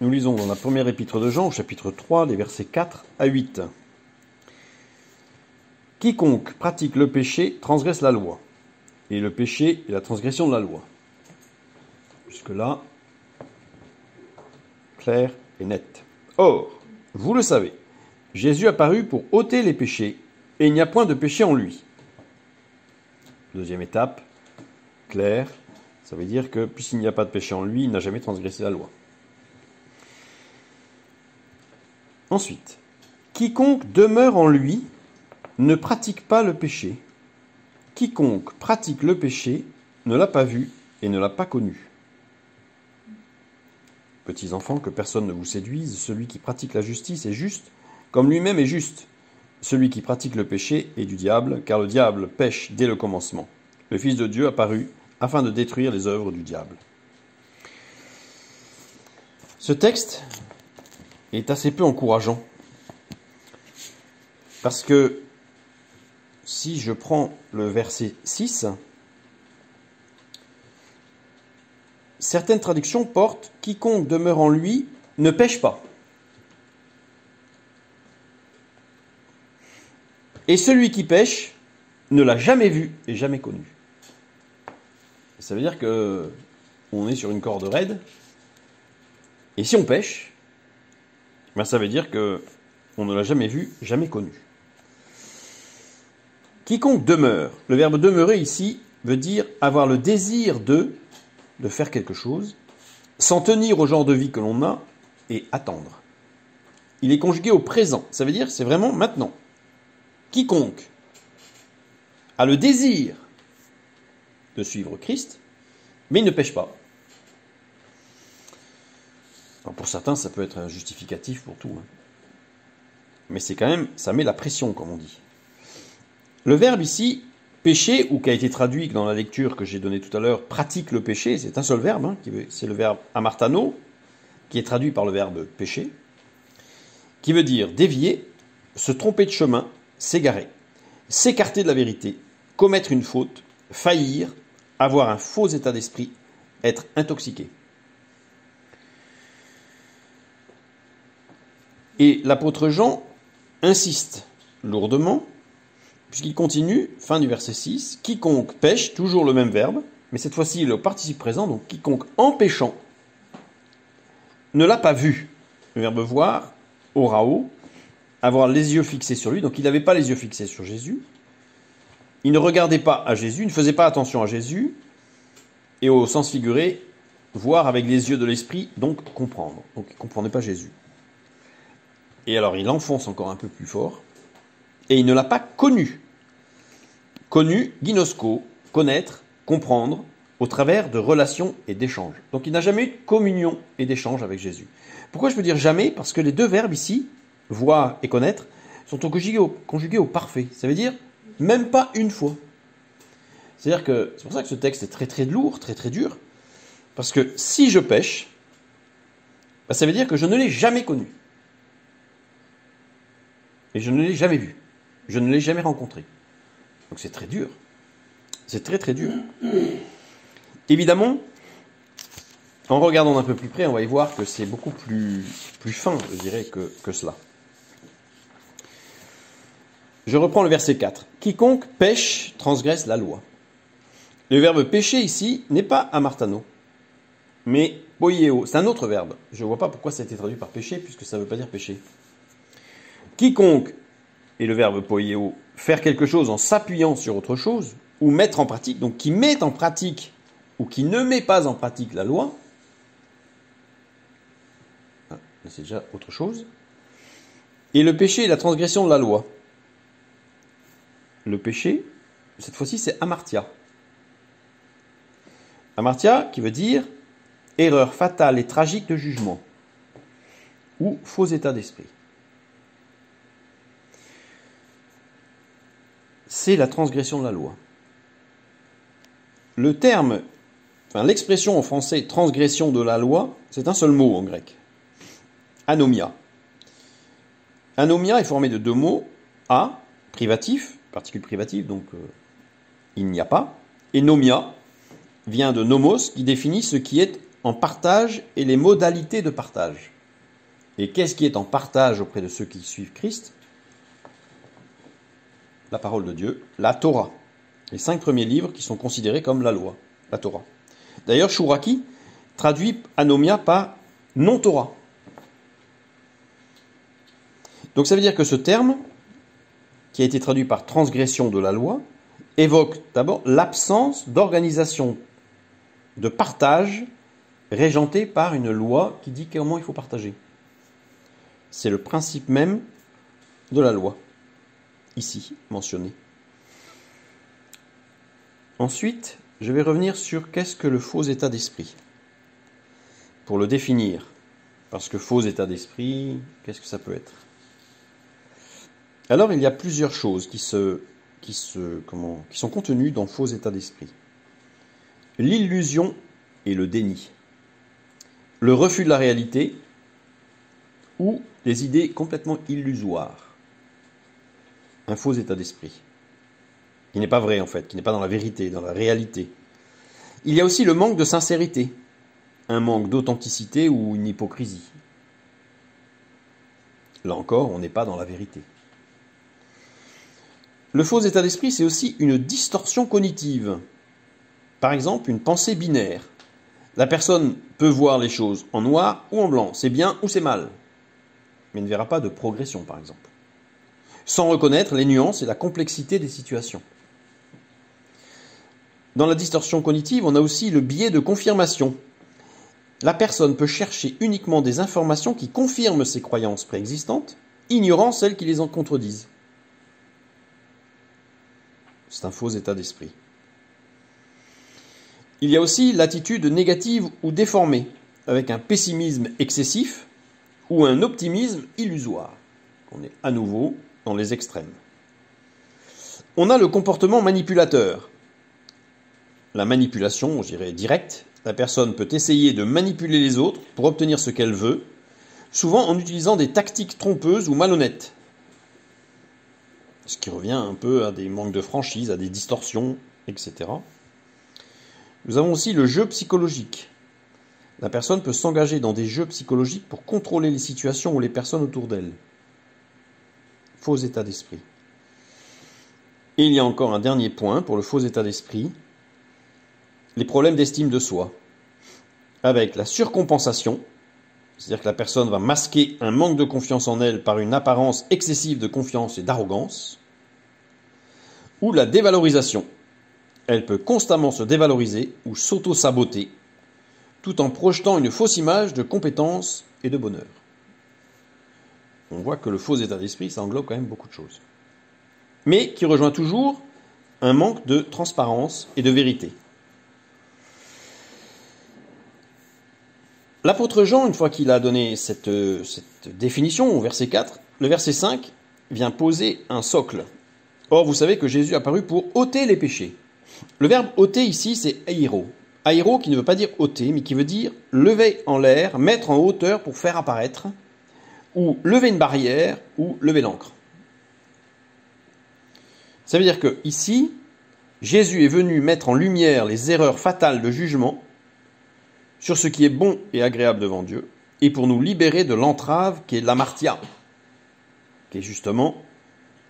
Nous lisons dans la première épître de Jean, au chapitre 3, les versets 4 à 8. Quiconque pratique le péché transgresse la loi, et le péché est la transgression de la loi. Jusque-là, clair et net. Or, vous le savez, Jésus apparut pour ôter les péchés, et il n'y a point de péché en lui. Deuxième étape, clair, ça veut dire que puisqu'il n'y a pas de péché en lui, il n'a jamais transgressé la loi. Ensuite, quiconque demeure en lui ne pratique pas le péché. Quiconque pratique le péché ne l'a pas vu et ne l'a pas connu. Petits enfants, que personne ne vous séduise, celui qui pratique la justice est juste, comme lui-même est juste. Celui qui pratique le péché est du diable, car le diable pêche dès le commencement. Le Fils de Dieu apparut afin de détruire les œuvres du diable. Ce texte est assez peu encourageant, parce que si je prends le verset 6, certaines traductions portent « quiconque demeure en lui ne pêche pas ». Et celui qui pêche ne l'a jamais vu et jamais connu. Ça veut dire que on est sur une corde raide, et si on pêche, ben ça veut dire que on ne l'a jamais vu, jamais connu. Quiconque demeure, le verbe demeurer ici veut dire avoir le désir de faire quelque chose, s'en tenir au genre de vie que l'on a et attendre. Il est conjugué au présent, ça veut dire c'est vraiment maintenant. Quiconque a le désir de suivre Christ, mais il ne pêche pas. Alors pour certains, ça peut être un justificatif pour tout. Mais c'est quand même, ça met la pression, comme on dit. Le verbe ici, pécher, ou qui a été traduit dans la lecture que j'ai donnée tout à l'heure, pratique le péché, c'est un seul verbe, c'est le verbe amartano, qui est traduit par le verbe pécher, qui veut dire dévier, se tromper de chemin, s'égarer, s'écarter de la vérité, commettre une faute, faillir, avoir un faux état d'esprit, être intoxiqué. Et l'apôtre Jean insiste lourdement, puisqu'il continue, fin du verset 6, « Quiconque pêche », toujours le même verbe, mais cette fois-ci il est au participe présent, donc « quiconque en péchant ne l'a pas vu ». Le verbe « voir », orao, avoir les yeux fixés sur lui, donc il n'avait pas les yeux fixés sur Jésus, il ne regardait pas à Jésus, il ne faisait pas attention à Jésus, et au sens figuré, voir avec les yeux de l'esprit, donc comprendre. Donc il ne comprenait pas Jésus. Et alors il enfonce encore un peu plus fort, et il ne l'a pas connu. Connu, ginosko, connaître, comprendre, au travers de relations et d'échanges. Donc il n'a jamais eu de communion et d'échange avec Jésus. Pourquoi je peux dire jamais? Parce que les deux verbes ici, voir et connaître, sont conjugués au parfait. Ça veut dire même pas une fois. C'est-à-dire que c'est pour ça que ce texte est très très lourd, très très dur, parce que si je pêche, ben ça veut dire que je ne l'ai jamais connu. Et je ne l'ai jamais vu. Je ne l'ai jamais rencontré. Donc c'est très dur. C'est très très dur. Évidemment, en regardant d'un peu plus près, on va y voir que c'est beaucoup plus fin, je dirais, que cela. Je reprends le verset 4. « Quiconque pêche transgresse la loi ». Le verbe pécher ici n'est pas amartano, mais poieo. C'est un autre verbe. Je ne vois pas pourquoi ça a été traduit par péché, puisque ça ne veut pas dire péché. Quiconque, et le verbe poieo, faire quelque chose en s'appuyant sur autre chose, ou mettre en pratique, donc qui met en pratique, ou qui ne met pas en pratique la loi, c'est déjà autre chose. Et le péché est la transgression de la loi. Le péché, cette fois-ci, c'est amartia. Amartia, qui veut dire erreur fatale et tragique de jugement, ou faux état d'esprit. C'est la transgression de la loi. Le terme, l'expression en français transgression de la loi, c'est un seul mot en grec. Anomia. Anomia est formé de deux mots, a, privatif, particule privative, donc il n'y a pas, et nomia vient de nomos, qui définit ce qui est en partage et les modalités de partage. Et qu'est-ce qui est en partage auprès de ceux qui suivent Christ? La parole de Dieu, la Torah. Les 5 premiers livres qui sont considérés comme la loi, la Torah. D'ailleurs, Chouraki traduit anomia par non-Torah. Donc ça veut dire que ce terme, qui a été traduit par transgression de la loi, évoque d'abord l'absence d'organisation, de partage, régentée par une loi qui dit comment il faut partager. C'est le principe même de la loi, ici mentionné. Ensuite, je vais revenir sur qu'est-ce que le faux état d'esprit, pour le définir. Parce que faux état d'esprit, qu'est-ce que ça peut être? Alors, il y a plusieurs choses qui sont contenues dans faux état d'esprit. L'illusion et le déni. Le refus de la réalité ou les idées complètement illusoires. Un faux état d'esprit. Qui n'est pas vrai en fait, qui n'est pas dans la vérité, dans la réalité. Il y a aussi le manque de sincérité. Un manque d'authenticité ou une hypocrisie. Là encore, on n'est pas dans la vérité. Le faux état d'esprit, c'est aussi une distorsion cognitive. Par exemple, une pensée binaire. La personne peut voir les choses en noir ou en blanc, c'est bien ou c'est mal, mais ne verra pas de progression, par exemple, sans reconnaître les nuances et la complexité des situations. Dans la distorsion cognitive, on a aussi le biais de confirmation. La personne peut chercher uniquement des informations qui confirment ses croyances préexistantes, ignorant celles qui les en contredisent. C'est un faux état d'esprit. Il y a aussi l'attitude négative ou déformée, avec un pessimisme excessif ou un optimisme illusoire. On est à nouveau dans les extrêmes. On a le comportement manipulateur. La manipulation, je dirais directe, la personne peut essayer de manipuler les autres pour obtenir ce qu'elle veut, souvent en utilisant des tactiques trompeuses ou malhonnêtes. Ce qui revient un peu à des manques de franchise, à des distorsions, etc. Nous avons aussi le jeu psychologique. La personne peut s'engager dans des jeux psychologiques pour contrôler les situations ou les personnes autour d'elle. Faux état d'esprit. Et il y a encore un dernier point pour le faux état d'esprit, les problèmes d'estime de soi. Avec la surcompensation, c'est-à-dire que la personne va masquer un manque de confiance en elle par une apparence excessive de confiance et d'arrogance, ou la dévalorisation. Elle peut constamment se dévaloriser ou s'auto-saboter, tout en projetant une fausse image de compétence et de bonheur. On voit que le faux état d'esprit, ça englobe quand même beaucoup de choses. Mais qui rejoint toujours un manque de transparence et de vérité. L'apôtre Jean, une fois qu'il a donné cette définition au verset 4, le verset 5 vient poser un socle. Or, vous savez que Jésus est apparu pour ôter les péchés. Le verbe ôter ici, c'est airo. Airo qui ne veut pas dire ôter, mais qui veut dire lever en l'air, mettre en hauteur pour faire apparaître, ou lever une barrière, ou lever l'ancre. Ça veut dire que ici, Jésus est venu mettre en lumière les erreurs fatales de jugement sur ce qui est bon et agréable devant Dieu, et pour nous libérer de l'entrave qui est l'amartia, qui est justement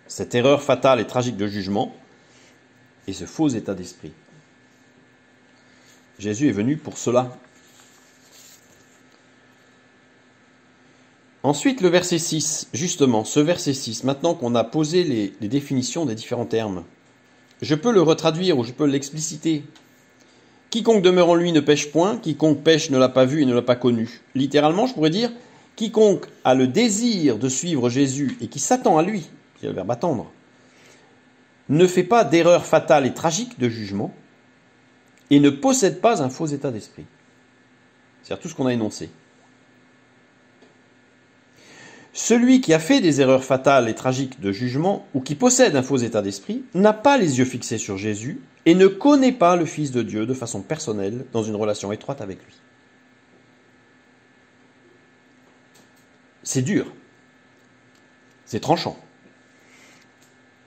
cette erreur fatale et tragique de jugement, et ce faux état d'esprit. Jésus est venu pour cela. Ensuite, le verset 6, justement, ce verset 6, maintenant qu'on a posé les définitions des différents termes, je peux le retraduire ou je peux l'expliciter. Quiconque demeure en lui ne pêche point, quiconque pêche ne l'a pas vu et ne l'a pas connu. Littéralement, je pourrais dire, quiconque a le désir de suivre Jésus et qui s'attend à lui, c'est le verbe attendre, ne fait pas d'erreur fatale et tragique de jugement et ne possède pas un faux état d'esprit. C'est-à-dire tout ce qu'on a énoncé. Celui qui a fait des erreurs fatales et tragiques de jugement ou qui possède un faux état d'esprit n'a pas les yeux fixés sur Jésus et ne connaît pas le Fils de Dieu de façon personnelle dans une relation étroite avec lui. C'est dur. C'est tranchant.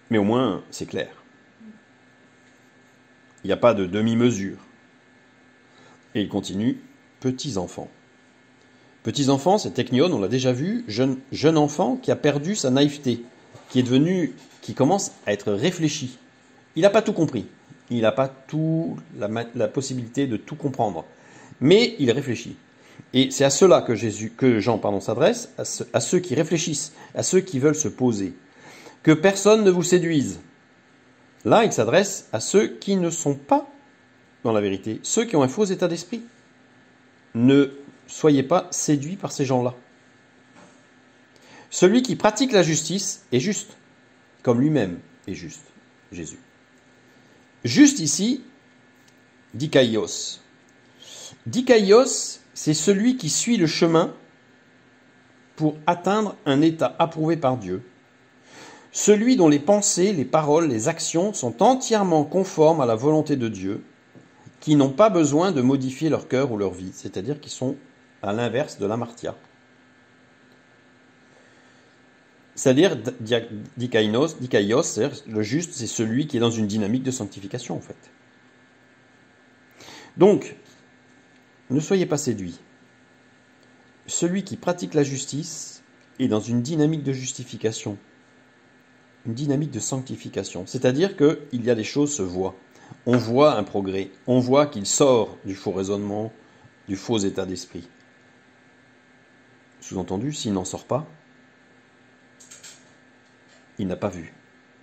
Mais au moins, c'est clair. Il n'y a pas de demi-mesure. Et il continue. petits-enfants. Petits-enfants, c'est technion, on l'a déjà vu, jeune enfant qui a perdu sa naïveté, qui commence à être réfléchi. Il n'a pas tout compris. Il n'a pas la possibilité de tout comprendre. Mais il réfléchit. Et c'est à cela que Jean s'adresse, à ceux qui réfléchissent, à ceux qui veulent se poser. Que personne ne vous séduise. Là, il s'adresse à ceux qui ne sont pas dans la vérité, ceux qui ont un faux état d'esprit. Ne soyez pas séduits par ces gens-là. Celui qui pratique la justice est juste, comme lui-même est juste, Jésus. Juste ici, dikaios. Dikaios, c'est celui qui suit le chemin pour atteindre un état approuvé par Dieu. Celui dont les pensées, les paroles, les actions sont entièrement conformes à la volonté de Dieu, qui n'ont pas besoin de modifier leur cœur ou leur vie, c'est-à-dire qui sont à l'inverse de l'amartia. C'est-à-dire, dikaios, c'est-à-dire le juste, c'est celui qui est dans une dynamique de sanctification, en fait. Donc, ne soyez pas séduits. Celui qui pratique la justice est dans une dynamique de justification, une dynamique de sanctification. C'est-à-dire qu'il y a des choses se voient. On voit un progrès. On voit qu'il sort du faux raisonnement, du faux état d'esprit. Sous-entendu, s'il n'en sort pas, il n'a pas vu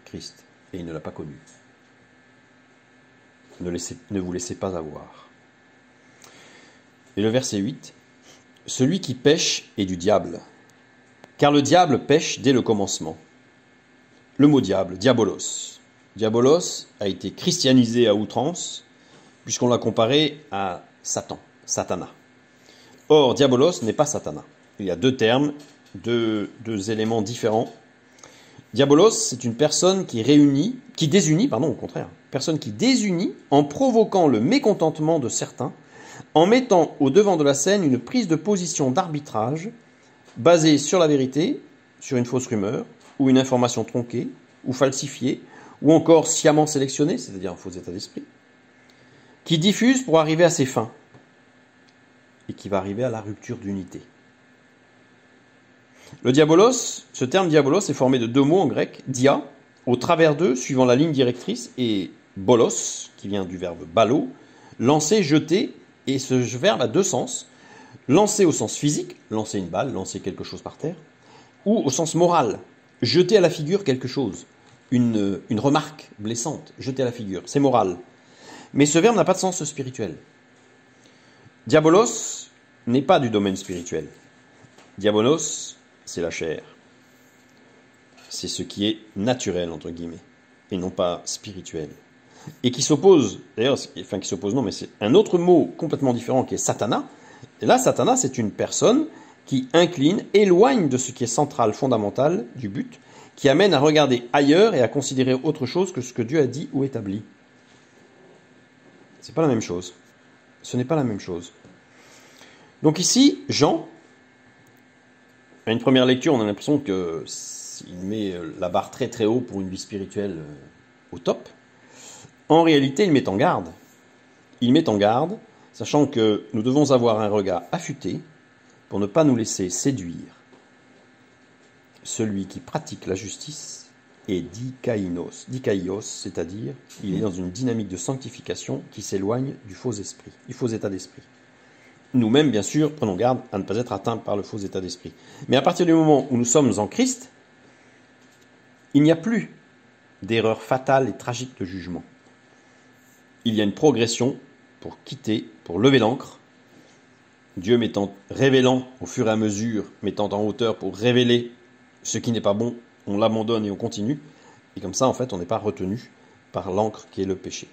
Christ et il ne l'a pas connu. Ne vous laissez pas avoir. Et le verset 8, « Celui qui pêche est du diable, car le diable pêche dès le commencement. » Le mot diable, diabolos. Diabolos a été christianisé à outrance, puisqu'on l'a comparé à Satan, Satana. Or, diabolos n'est pas Satana. Il y a deux termes, deux éléments différents. Diabolos, c'est une personne personne qui désunit en provoquant le mécontentement de certains, en mettant au devant de la scène une prise de position d'arbitrage basée sur la vérité, sur une fausse rumeur, ou une information tronquée, ou falsifiée, ou encore sciemment sélectionnée, c'est-à-dire un faux état d'esprit, qui diffuse pour arriver à ses fins, et qui va arriver à la rupture d'unité. Le diabolos, ce terme diabolos est formé de deux mots en grec, dia, au travers d'eux, suivant la ligne directrice, et bolos, qui vient du verbe balo, lancer, jeter, et ce verbe a deux sens. Lancer au sens physique, lancer une balle, lancer quelque chose par terre, ou au sens moral, jeter à la figure quelque chose, une remarque blessante, jeter à la figure, c'est moral. Mais ce verbe n'a pas de sens spirituel. Diabolos n'est pas du domaine spirituel. Diabolos, c'est la chair. C'est ce qui est naturel, entre guillemets, et non pas spirituel. Et qui s'oppose, d'ailleurs, qui s'oppose non, mais c'est un autre mot complètement différent qui est Satana. Et là, Satana, c'est une personne qui incline, éloigne de ce qui est central, fondamental, du but, qui amène à regarder ailleurs et à considérer autre chose que ce que Dieu a dit ou établi. C'est pas la même chose. Ce n'est pas la même chose. Donc ici, Jean, à une première lecture, on a l'impression qu'il met la barre très très haut pour une vie spirituelle au top. En réalité, il met en garde. Il met en garde, sachant que nous devons avoir un regard affûté pour ne pas nous laisser séduire. Celui qui pratique la justice est dikaios, c'est-à-dire il est dans une dynamique de sanctification qui s'éloigne du faux esprit, du faux état d'esprit. Nous-mêmes, bien sûr, prenons garde à ne pas être atteints par le faux état d'esprit. Mais à partir du moment où nous sommes en Christ, il n'y a plus d'erreur fatale et tragique de jugement. Il y a une progression pour lever l'ancre. Dieu révélant au fur et à mesure, mettant en hauteur pour révéler ce qui n'est pas bon, on l'abandonne et on continue. Et comme ça, en fait, on n'est pas retenu par l'encre qui est le péché.